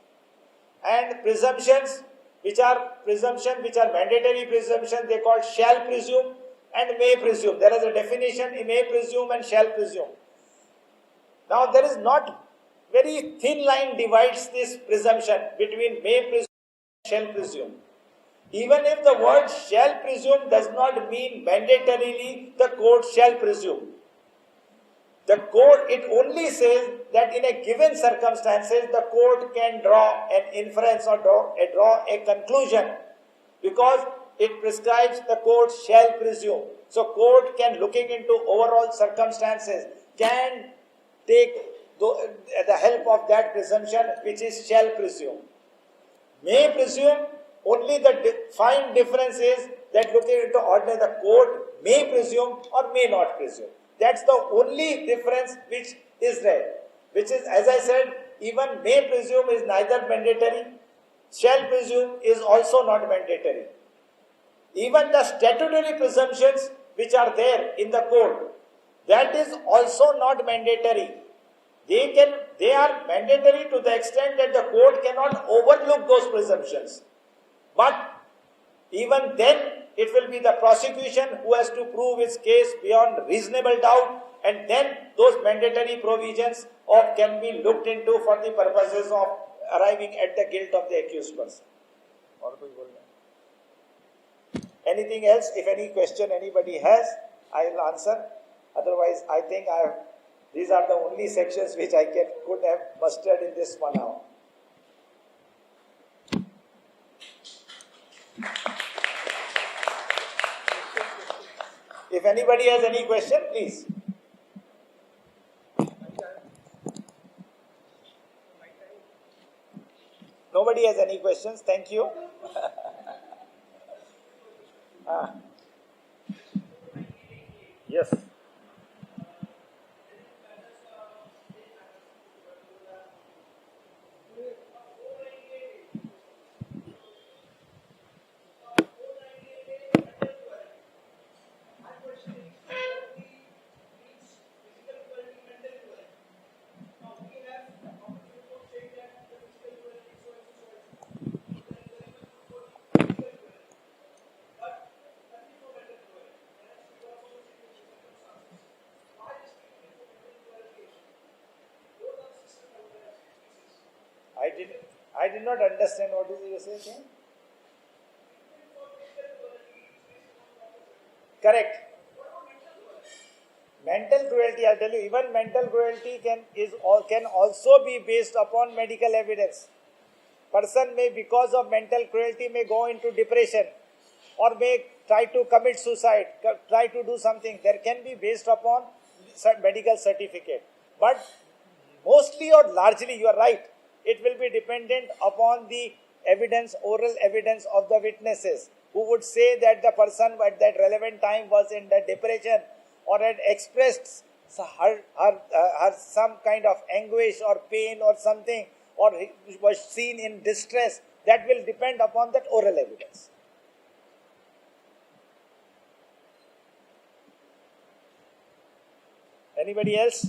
And presumptions which are mandatory presumptions, they called shall presume and may presume. There is a definition, may presume and shall presume. Now there is not very thin line divides this presumption between may presume and shall presume. Even if the word shall presume does not mean mandatorily the court shall presume. The court, it only says that in a given circumstances, the court can draw an inference or draw a conclusion, because it prescribes the court shall presume. So court can, looking into overall circumstances, can take the help of that presumption which is shall presume. May presume, only the fine difference is that looking into ordinary, the court may presume or may not presume. That's the only difference which is there. Which is, as I said, even may presume is neither mandatory, shall presume is also not mandatory. Even the statutory presumptions which are there in the code, that is also not mandatory. They are mandatory to the extent that the court cannot overlook those presumptions. But even then, it will be the prosecution who has to prove its case beyond reasonable doubt, and then those mandatory provisions can be looked into for the purposes of arriving at the guilt of the accused person. Anything else? If any question anybody has, I will answer. Otherwise, I think these are the only sections which I could have mustered in this 1 hour. If anybody has any question, please. Nobody has any questions. Thank you. Yes. I did not understand what is you saying. Correct. Mental cruelty, I tell you, even mental cruelty can also be based upon medical evidence. Person may, because of mental cruelty, may go into depression or may try to commit suicide, try to do something. There can be based upon medical certificate. But mostly or largely, you are right, it will be dependent upon the evidence, oral evidence of the witnesses, who would say that the person at that relevant time was in the depression or had expressed her some kind of anguish or pain or something, or was seen in distress. That will depend upon that oral evidence. Anybody else?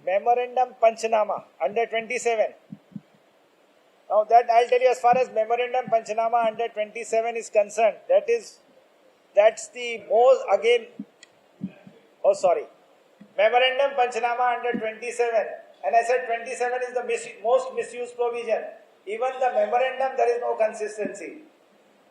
Memorandum Panchanama under 27. Now that I'll tell you, as far as Memorandum Panchanama under 27 is concerned, that's the most, again, Memorandum Panchanama under 27, and I said 27 is the most misused provision. Even the memorandum, there is no consistency.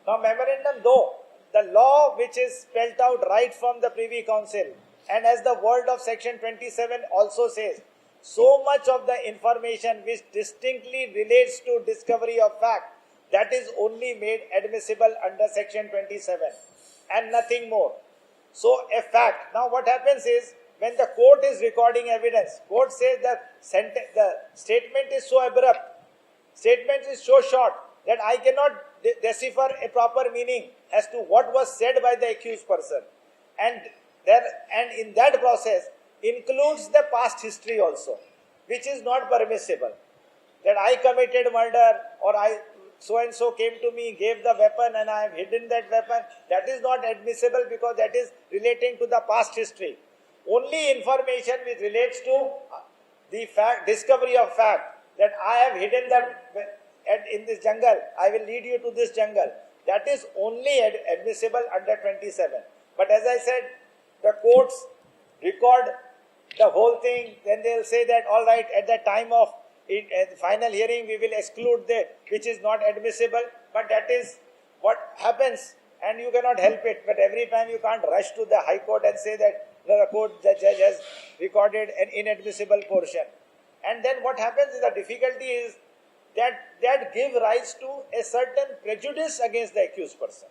Now memorandum, though, the law which is spelled out right from the Privy Council, and as the word of section 27 also says, so much of the information which distinctly relates to discovery of fact, that is only made admissible under section 27 and nothing more. So a fact. Now what happens is, when the court is recording evidence, court says that the statement is so abrupt, statement is so short, that I cannot decipher a proper meaning as to what was said by the accused person. And in that process includes the past history also, which is not permissible. That I committed murder, or so and so came to me, gave the weapon, and I have hidden that weapon. That is not admissible because that is relating to the past history. Only information which relates to the discovery of fact, that I have hidden that in this jungle, I will lead you to this jungle. That is only admissible under 27. But as I said, the courts record the whole thing, then they will say that, all right, at the time of final hearing, we will exclude which is not admissible. But that is what happens, and you cannot help it. But every time you can't rush to the High Court and say that the judge has recorded an inadmissible portion. And then what happens is, the difficulty is that give rise to a certain prejudice against the accused person.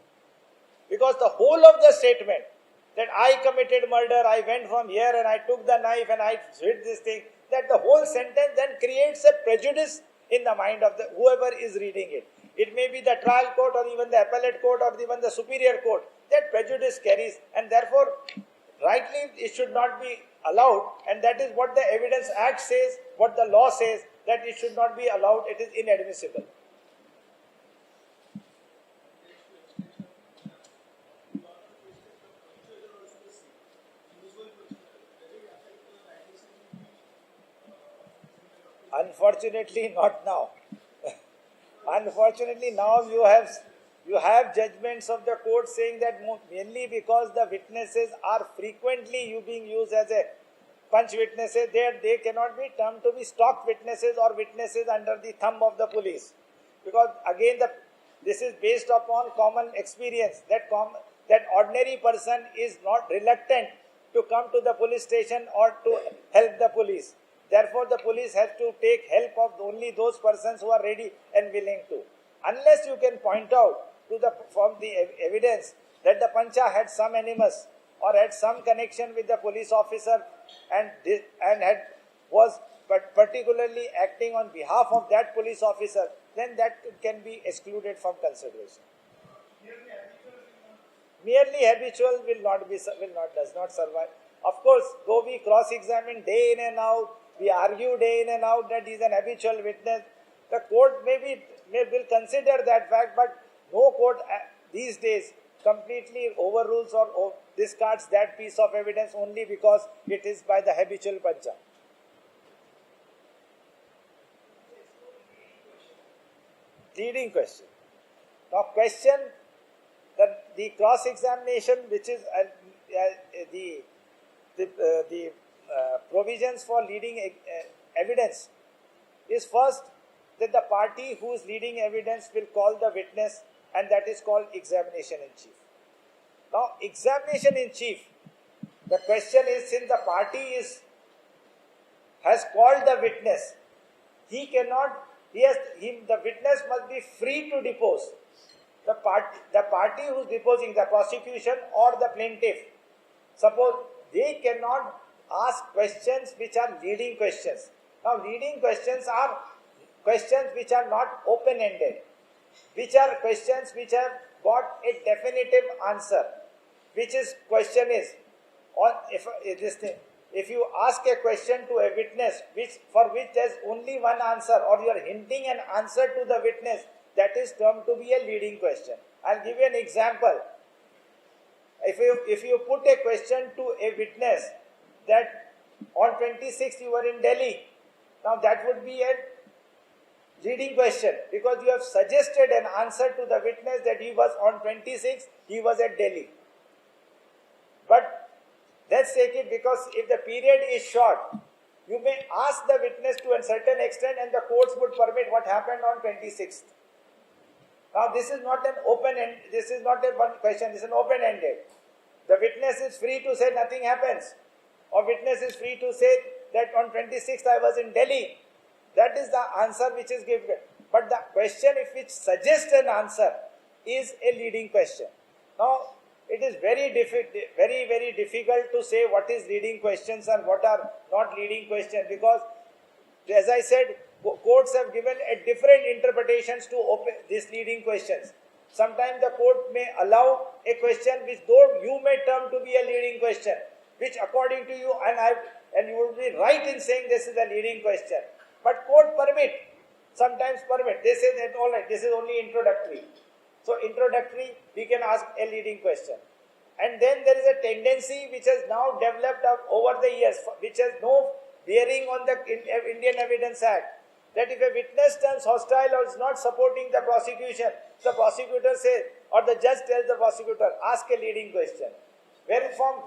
Because the whole of the statement, that I committed murder, I went from here and I took the knife and I hit this thing, that the whole sentence then creates a prejudice in the mind of whoever is reading it. It may be the trial court or even the appellate court or even the superior court. that prejudice carries, and therefore rightly it should not be allowed, and that is what the Evidence Act says, what the law says, that it should not be allowed, it is inadmissible. Unfortunately, not now. Unfortunately, now you have judgments of the court saying that mainly because the witnesses are frequently being used as a punch witnesses, they cannot be termed to be stock witnesses or witnesses under the thumb of the police. Because again, this is based upon common experience that ordinary person is not reluctant to come to the police station or to help the police. Therefore, the police has to take help of only those persons who are ready and willing to. Unless you can point out from the evidence that the pancha had some animus or had some connection with the police officer and was particularly acting on behalf of that police officer, then that can be excluded from consideration. Merely habitual does not survive. Of course, though we cross-examine day in and out, we argue day in and out that he is an habitual witness, the court will consider that fact, but no court these days completely overrules or discards that piece of evidence only because it is by the habitual pancha. Leading question. Now, question that the cross-examination, which is the provisions for leading evidence, is first that the party who is leading evidence will call the witness, and that is called examination in chief. Now, examination in chief, the question is, since the party has called the witness, the witness must be free to depose. The party who is deposing, the prosecution or the plaintiff, suppose they cannot ask questions which are leading questions. Now, leading questions are questions which are not open-ended, which are questions which have got a definitive answer. Question is, if you ask a question to a witness for which there is only one answer, or you are hinting an answer to the witness, that is termed to be a leading question. I will give you an example. If you put a question to a witness that on 26th you were in Delhi, now that would be a leading question, because you have suggested an answer to the witness that he was on 26th, he was at Delhi. But let's take it, because if the period is short, you may ask the witness to a certain extent and the courts would permit what happened on 26th. Now, this is not an this is not a one question, this is an open-ended. The witness is free to say nothing happens, or witness is free to say that on 26th I was in Delhi. That is the answer which is given. But the question which suggests an answer is a leading question. Now, it is very difficult to say what is leading questions and what are not leading questions, because, as I said, courts have given different interpretations to these leading questions. Sometimes the court may allow a question which though you may term to be a leading question, which according to you and you would be right in saying this is a leading question. But court sometimes permit. They say that all right, this is only introductory. So introductory, we can ask a leading question. And then there is a tendency which has now developed over the years, which has no bearing on the Indian Evidence Act, that if a witness turns hostile or is not supporting the prosecution, the prosecutor says, or the judge tells the prosecutor, ask a leading question. Where from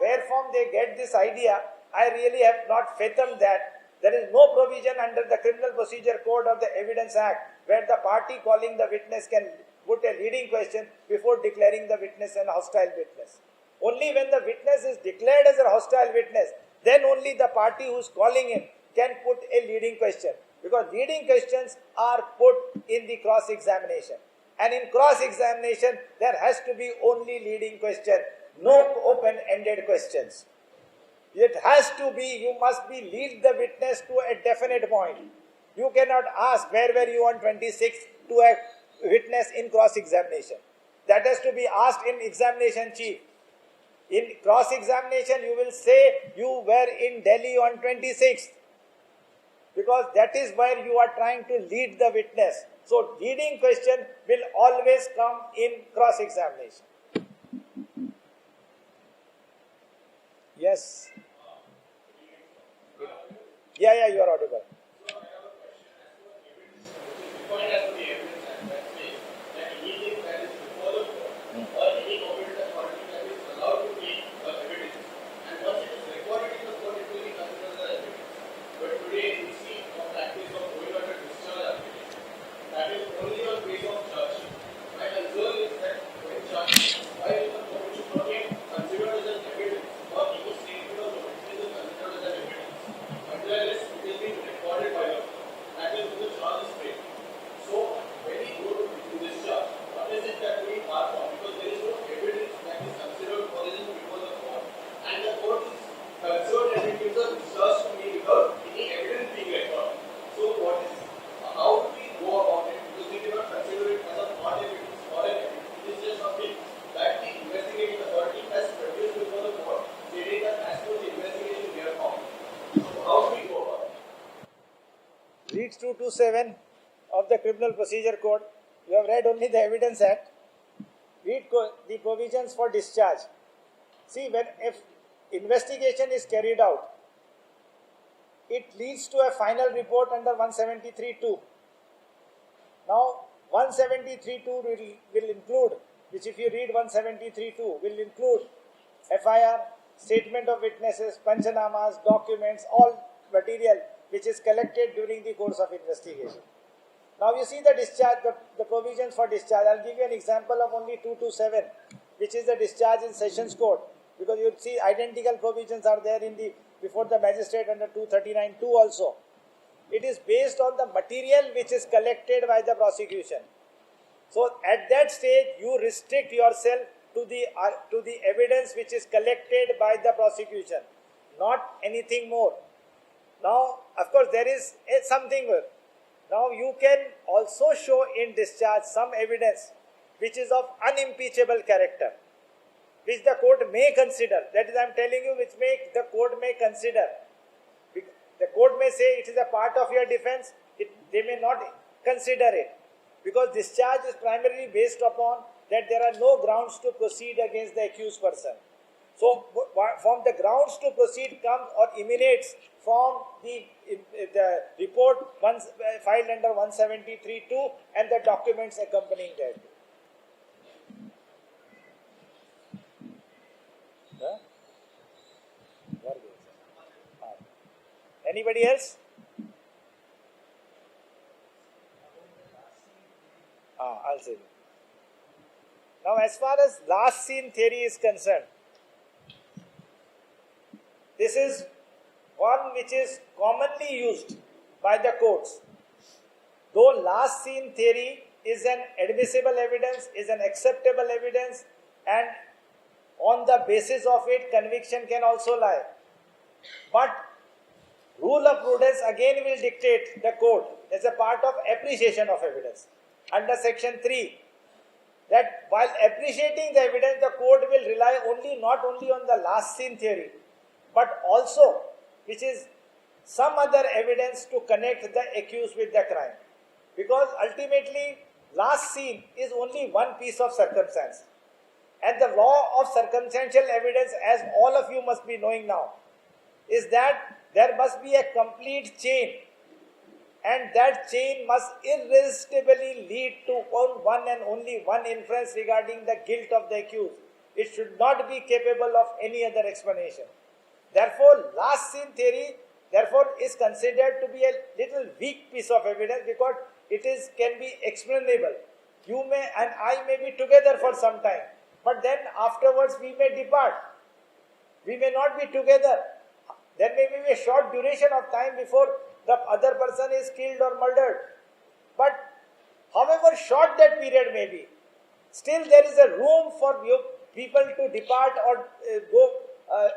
they get this idea, I really have not fathomed that. There is no provision under the Criminal Procedure Code or the Evidence Act where the party calling the witness can put a leading question before declaring the witness an hostile witness. Only when the witness is declared as a hostile witness, then only the party who is calling him can put a leading question. Because leading questions are put in the cross-examination. And in cross-examination, there has to be only leading question, no open-ended questions. It has to be, you must lead the witness to a definite point. You cannot ask, where were you on 26th to a witness in cross-examination. That has to be asked in examination chief. In cross-examination, you will say you were in Delhi on 26th, because that is where you are trying to lead the witness. So, leading question will always come in cross-examination. Yes. Yeah, you are audible. Read 227 of the Criminal Procedure Code. You have read only the Evidence Act. Read the provisions for discharge. See, if investigation is carried out, it leads to a final report under 173(2). Now, 173(2) will include, which if you read 173(2), will include FIR, statement of witnesses, panchanamas, documents, all material which is collected during the course of investigation. Now you see the discharge, the provisions for discharge. I'll give you an example of only 227, which is the discharge in Sessions Court, because you'll see identical provisions are there in the before the magistrate under 239(2) also. It is based on the material which is collected by the prosecution. So at that stage, you restrict yourself to the evidence which is collected by the prosecution, not anything more. Now, of course, there is something more. Now, you can also show in discharge some evidence which is of unimpeachable character, which the court may consider. That is, I am telling you, which the court may consider. The court may say it is a part of your defense. They may not consider it, because discharge is primarily based upon that there are no grounds to proceed against the accused person. So, from the grounds to proceed comes or emanates from the report filed under 173(2) and the documents accompanying that. Anybody else? I'll say. Now, as far as last seen theory is concerned, this is one which is commonly used by the courts. Though last seen theory is an admissible evidence, is an acceptable evidence, and on the basis of it, conviction can also lie. But rule of prudence again will dictate the court as a part of appreciation of evidence. Under section 3, that while appreciating the evidence, the court will rely not only on the last seen theory, but also, which is some other evidence to connect the accused with the crime. Because ultimately, last seen is only one piece of circumstance. And the law of circumstantial evidence, as all of you must be knowing now, is that there must be a complete chain, and that chain must irresistibly lead to one and only one inference regarding the guilt of the accused. It should not be capable of any other explanation. Therefore, last seen theory is considered to be a little weak piece of evidence, because it can be explainable. You may and I may be together for some time, but then afterwards we may depart. We may not be together. There may be a short duration of time before the other person is killed or murdered. But however short that period may be, still there is a room for people to depart or go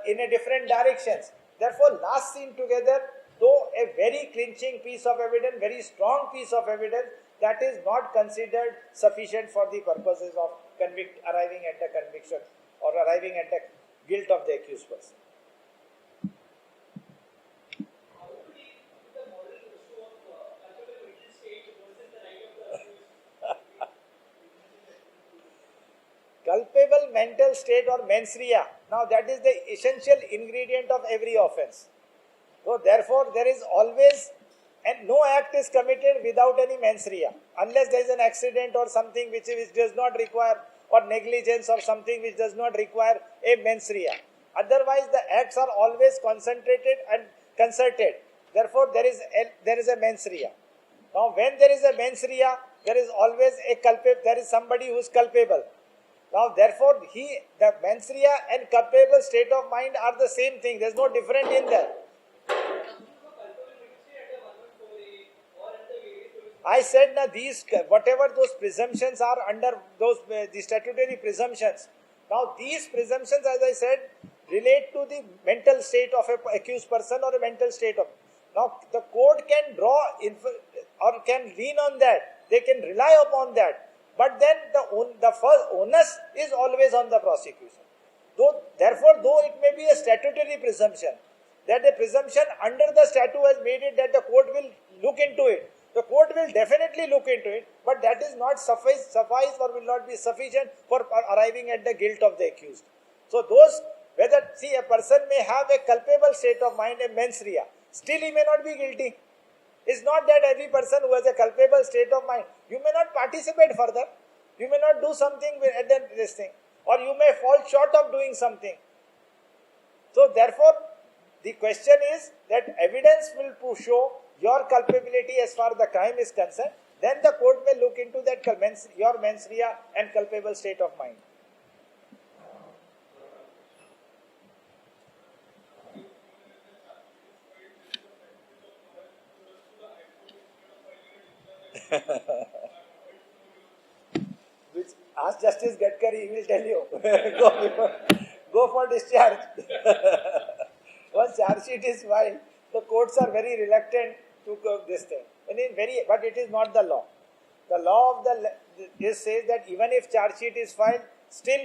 in a different directions. Therefore, last seen together, though a very clinching piece of evidence, very strong piece of evidence, that is not considered sufficient for the purposes of arriving at the conviction or arriving at the guilt of the accused person. Culpable mental state or mens rea. Now that is the essential ingredient of every offense. So therefore there is always, and no act is committed without any mens rea, unless there is an accident or something which does not require, or negligence or something which does not require a mens rea. Otherwise the acts are always concentrated and concerted. Therefore there is a mens rea. Now when there is a mens rea, there is always there is somebody who is culpable. Now therefore the mens rea and culpable state of mind are the same thing. There is no difference in that. I said that whatever those presumptions are under the statutory presumptions. Now these presumptions, as I said, relate to the mental state of an accused person or a mental state of. Now the court can draw or can lean on that. They can rely upon that. But then the first onus is always on the prosecution. Therefore, though it may be a statutory presumption, that the presumption under the statute has made it that the court will look into it. The court will definitely look into it, but that is not suffice or will not be sufficient for arriving at the guilt of the accused. So a person may have a culpable state of mind, a mens rea, still he may not be guilty. It's not that every person who has a culpable state of mind, you may not participate further, you may not do something at this thing, or you may fall short of doing something. So therefore, the question is that evidence will show your culpability as far as the crime is concerned, then the court may look into that your mens rea and culpable state of mind. Which ask Justice Gadkari, he will tell you. go for discharge. Once charge sheet is filed, the courts are very reluctant to this thing. But it is not the law. The law of says that even if charge sheet is filed, still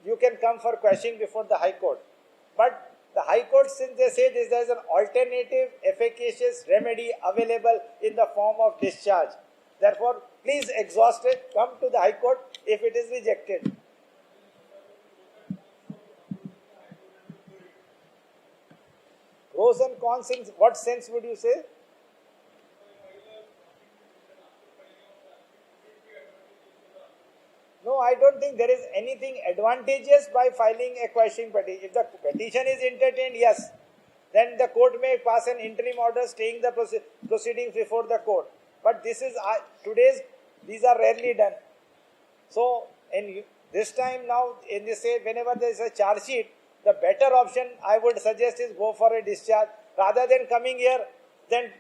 you can come for questioning before the High Court. But the High Court, since they say there is an alternative efficacious remedy available in the form of discharge, therefore please exhaust it, come to the High Court if it is rejected. Pros and cons in what sense would you say? No, I don't think there is anything advantageous by filing a quashing petition. If the petition is entertained, yes, then the court may pass an interim order staying the proceedings before the court. But these are rarely done. So, in this time now, whenever there is a charge sheet, the better option I would suggest is go for a discharge rather than coming here, then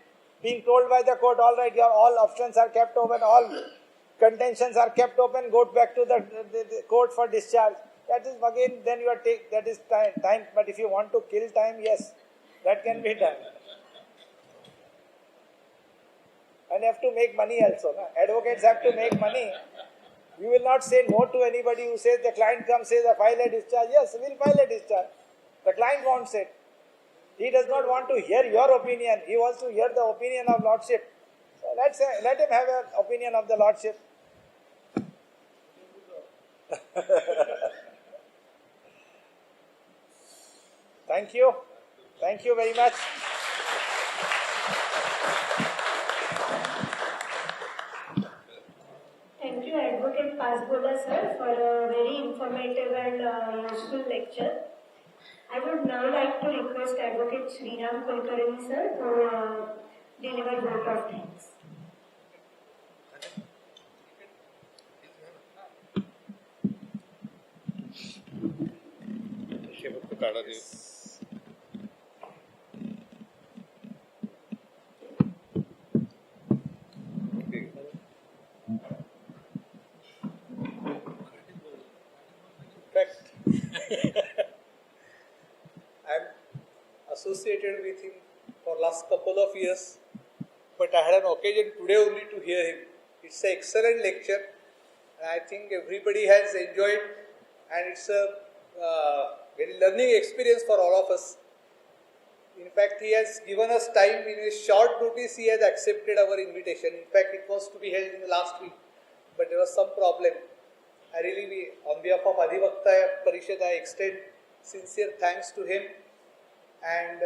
being told by the court, all right, your all options are kept open, all contentions are kept open, go back to the court for discharge. That is again, then that is time. But if you want to kill time, yes, that can be done. And you have to make money also. Advocates have to make money. You will not say no to anybody who says the client comes, says, file a discharge. Yes, we will file a discharge. The client wants it. He does not want to hear your opinion. He wants to hear the opinion of Lordship. So let him have an opinion of the Lordship. Thank you. Thank you very much. Thank you, Advocate Pasbola sir, for a very informative and useful lecture. I would now like to request Advocate Sriram Kulkarni sir to deliver vote of thanks. I'm associated with him for last couple of years, but I had an occasion today only to hear him. It's an excellent lecture, And I think everybody has enjoyed, and it's a very learning experience for all of us. In fact, he has given us time. In a short notice, he has accepted our invitation. In fact, it was to be held in the last week, but there was some problem. I really, on behalf of Adhivakta Parishad, I extend sincere thanks to him. And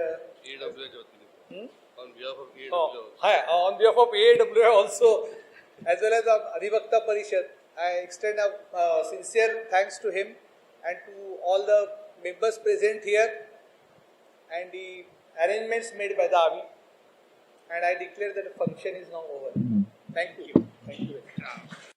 on behalf of AWA. on behalf of AWA also, as well as Adhivakta Parishad, I extend a sincere thanks to him and to all the members present here and the arrangements made by the Avi. And I declare that the function is now over. Thank you. Thank you very much.